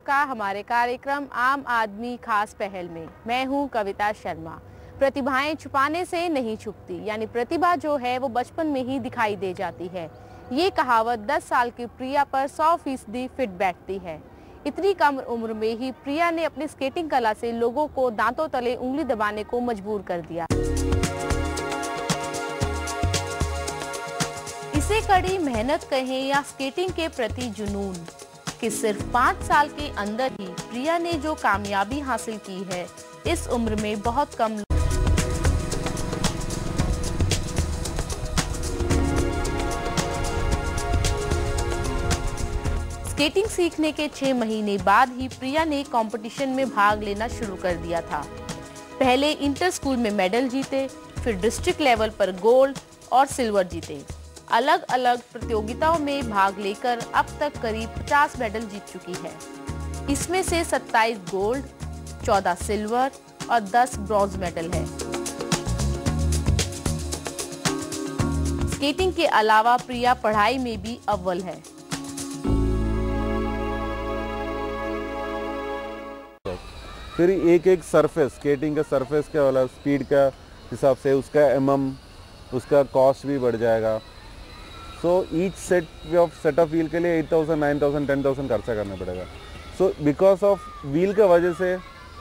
का हमारे कार्यक्रम आम आदमी खास पहल में। मैं हूं कविता शर्मा। प्रतिभाएं छुपाने से नहीं छुपती, यानी प्रतिभा जो है वो बचपन में ही दिखाई दे जाती है। ये कहावत 10 साल की प्रिया पर 100% फिट बैठती है। इतनी कम उम्र में ही प्रिया ने अपनी स्केटिंग कला से लोगों को दांतों तले उंगली दबाने को मजबूर कर दिया। इसे कड़ी मेहनत कहें या स्केटिंग के प्रति जुनून कि सिर्फ 5 साल के अंदर ही प्रिया ने जो कामयाबी हासिल की है, इस उम्र में बहुत कम। स्केटिंग सीखने के 6 महीने बाद ही प्रिया ने कंपटीशन में भाग लेना शुरू कर दिया था। पहले इंटर स्कूल में मेडल जीते, फिर डिस्ट्रिक्ट लेवल पर गोल्ड और सिल्वर जीते। अलग अलग प्रतियोगिताओं में भाग लेकर अब तक करीब 50 मेडल जीत चुकी है। इसमें से 27 गोल्ड, 14 सिल्वर और 10 ब्रॉन्ज मेडल है। स्केटिंग के अलावा प्रिया पढ़ाई में भी अव्वल है। फिर एक एक सरफेस, स्केटिंग का सरफेस क्या वाला स्पीड का हिसाब से उसका उसका कॉस्ट भी बढ़ जाएगा। So each set of wheel के लिए 8,000, 9,000, 10,000 खर्चा करना पड़ेगा। सो बिकॉज ऑफ व्हील के वजह से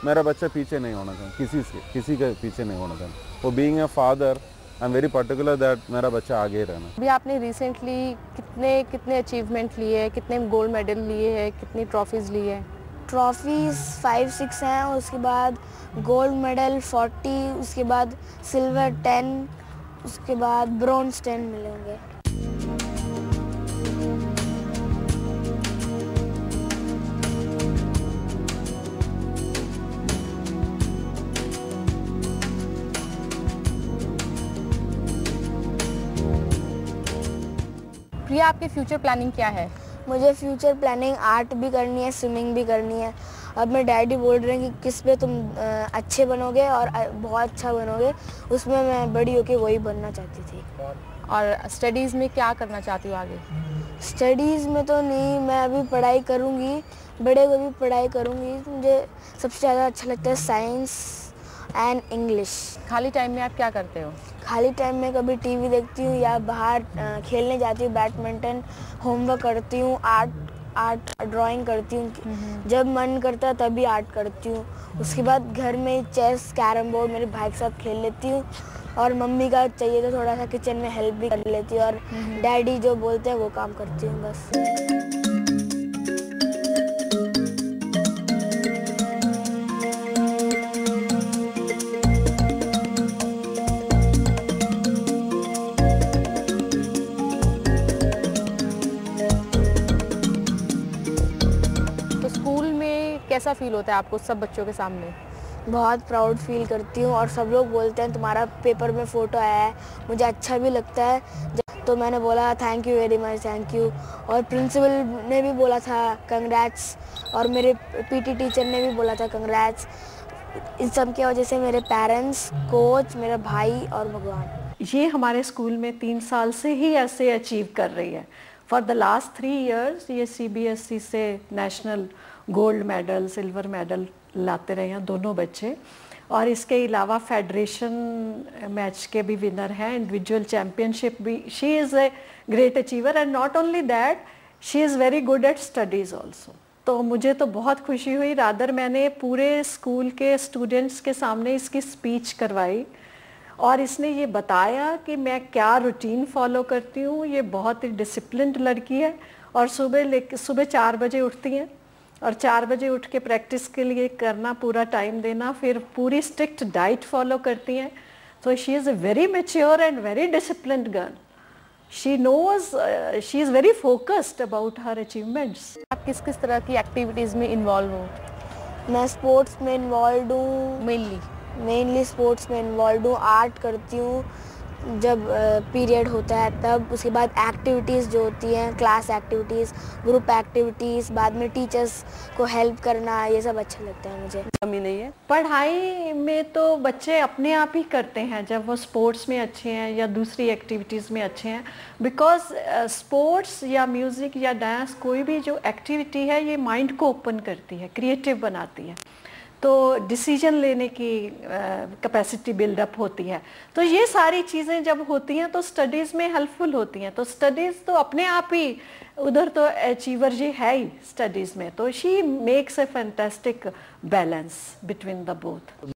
मेरा बच्चा पीछे नहीं होना चाहिए, किसी के पीछे नहीं होना चाहिए। वो being a father I am very particular that मेरा बच्चा आगे रहना। अभी आपने रिसेंटली कितने अचीवमेंट लिए हैं, कितने गोल्ड मेडल लिए हैं, कितनी ट्रॉफीज ली है? ट्रॉफीज़ 5-6 हैं, उसके बाद गोल्ड मेडल 40, उसके बाद सिल्वर 10, उसके बाद ब्रॉन्ज 10 मिले होंगे। प्रिया, आपकी फ्यूचर प्लानिंग क्या है? मुझे फ्यूचर प्लानिंग आर्ट भी करनी है, स्विमिंग भी करनी है। अब मेरे डैडी बोल रहे हैं कि किस पे तुम अच्छे बनोगे और बहुत अच्छा बनोगे, उसमें मैं बड़ी होके वही बनना चाहती थी। और स्टडीज़ में क्या करना चाहती हो आगे? स्टडीज़ में तो नहीं, मैं अभी पढ़ाई करूँगी, बड़े को भी पढ़ाई करूँगी। मुझे सबसे ज़्यादा अच्छा लगता है साइंस एंड इंग्लिश। खाली टाइम में आप क्या करते हो? खाली टाइम में कभी टीवी देखती हूँ या बाहर खेलने जाती हूँ, बैडमिंटन, होमवर्क करती हूँ, आर्ट ड्राइंग करती हूँ। जब मन करता है तभी आर्ट करती हूँ। उसके बाद घर में चेस, कैरम बोर्ड मेरे भाई के साथ खेल लेती हूँ, और मम्मी का चाहिए तो थोड़ा सा किचन में हेल्प भी कर लेती हूँ, और डैडी जो बोलते हैं वो काम करती हूँ बस। कैसा फील होता है आपको सब बच्चों के सामने? बहुत प्राउड फील करती हूँ, और सब लोग बोलते हैं तुम्हारा पेपर में फ़ोटो आया है, मुझे अच्छा भी लगता है। तो मैंने बोला thank you very much, thank you. और प्रिंसिपल ने भी बोला था कंग्रेट्स, और मेरे पीटी टीचर ने भी बोला था कंग्रेट्स। इन सब की वजह से मेरे पेरेंट्स, कोच, मेरा भाई और भगवान। ये हमारे स्कूल में 3 साल से ही ऐसे अचीव कर रही है। फॉर द लास्ट 3 years ये CBSE से national gold medal, silver medal लाते रहे हैं दोनों बच्चे। और इसके अलावा फेडरेशन मैच के भी विनर हैं, इंडिविजुअल चैम्पियनशिप भी। She is a great achiever, and not only that, she is very good at studies also. तो मुझे तो बहुत खुशी हुई। रादर मैंने पूरे स्कूल के स्टूडेंट्स के सामने इसकी स्पीच करवाई, और इसने ये बताया कि मैं क्या रूटीन फॉलो करती हूँ। ये बहुत ही डिसिप्लिन्ड लड़की है, और सुबह 4 बजे उठती हैं, और 4 बजे उठ के प्रैक्टिस के लिए करना, पूरा टाइम देना, फिर पूरी स्ट्रिक्ट डाइट फॉलो करती हैं। तो she is a very mature and very disciplined girl. She knows, she is very focused about her achievements. आप किस किस तरह की एक्टिविटीज़ में इन्वॉल्व हो? मैं स्पोर्ट्स में इन्वॉल्व हूँ, मेनली स्पोर्ट्स में इन्वॉल्व हूँ। आर्ट करती हूँ, जब पीरियड होता है तब, उसके बाद एक्टिविटीज़ जो होती हैं, क्लास एक्टिविटीज़, ग्रुप एक्टिविटीज़, बाद में टीचर्स को हेल्प करना, ये सब अच्छा लगता है मुझे। कमी नहीं है पढ़ाई में तो बच्चे अपने आप ही करते हैं जब वो स्पोर्ट्स में अच्छे हैं या दूसरी एक्टिविटीज़ में अच्छे हैं, बिकॉज स्पोर्ट्स या म्यूज़िक या डांस कोई भी जो एक्टिविटी है ये माइंड को ओपन करती है, क्रिएटिव बनाती है, तो डिसीजन लेने की कैपेसिटी बिल्डअप होती है। तो ये सारी चीज़ें जब होती हैं तो स्टडीज़ में हेल्पफुल होती हैं। तो स्टडीज़ तो अपने आप ही, उधर तो अचीवर ये है ही स्टडीज़ में, तो she makes a fantastic balance between the both.